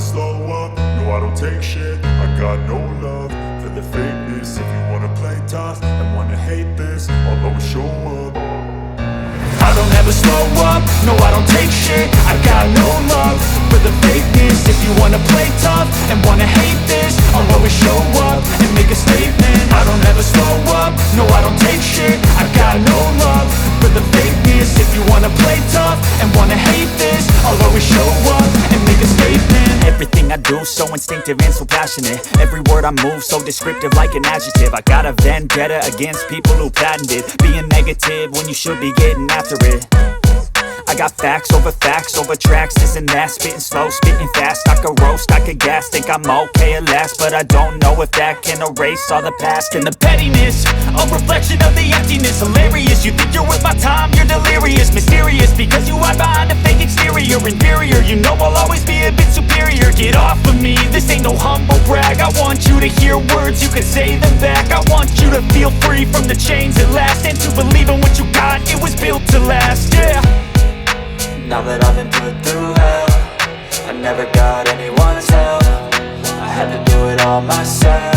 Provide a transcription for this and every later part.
slow up, no I don't take shit. I got no love for the fakeness. If you wanna play tough and wanna hate this, I'll always show up. I don't ever slow up, no I don't take shit. I got no love for the fakeness. If you wanna play tough and wanna hate this, I'll always show up and make a statement. I don't ever slow up, no I don't take shit. I got no love for the fakeness. If you wanna play tough and wanna hate this, I'll always show up and make a statement. Everything I do so instinctive and so passionate. Every word I move so descriptive like an adjective. I got a vendetta against people who patented being negative when you should be getting after it. I got facts over tracks, this and that. Spitting slow, spitting fast, I could roast, I could gas. Think I'm okay at last, but I don't know if that can erase all the past. And the pettiness, a reflection of the emptiness. Hilarious, you think you're worth my time, you're delirious. Mysterious, because you hide behind a fake exterior. Inferior, you know I'll always be a bit superior. Get off of me, this ain't no humble brag. I want you to hear words, you can say them back. I want you to feel free from the chains at last, and to believe in what you got, it was built to last, yeah. Now that I've been put through hell, I never got anyone's help. I had to do it all myself.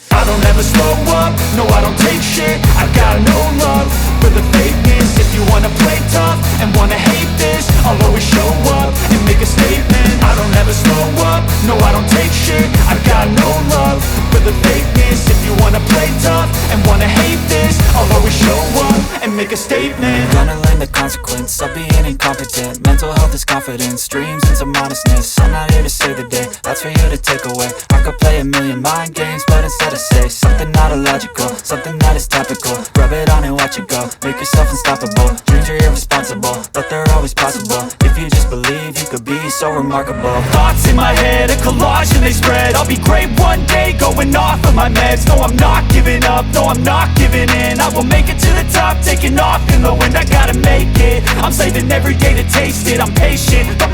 I don't ever slow up, no I don't take shit. I got no love for the fakeness. If you wanna play tough and wanna hate this, I'll always show up and make a statement. I don't ever slow up, no I don't take shit. I got no love for the fakeness. If you wanna play tough and wanna hate this, I'll always show up and make a statement. Gonna learn the consequence of being incompetent. Mental health is confidence, dreams and some honestness. I'm not here to save the day, that's for you to take away. I could play a million mind games, but instead I say something not illogical, something that is topical. Rub it on and watch it go, make yourself unstoppable. Dreams are irresponsible, but they're always possible. If you just believe, you could be so remarkable. Thoughts in my head, a collage and they spread. I'll be great one day, going off of my meds. No, I'm not giving up, no, I'm not giving in. I will make it to the top, taking off in the wind. I gotta make it, I'm saving every day to taste it. I'm patient, but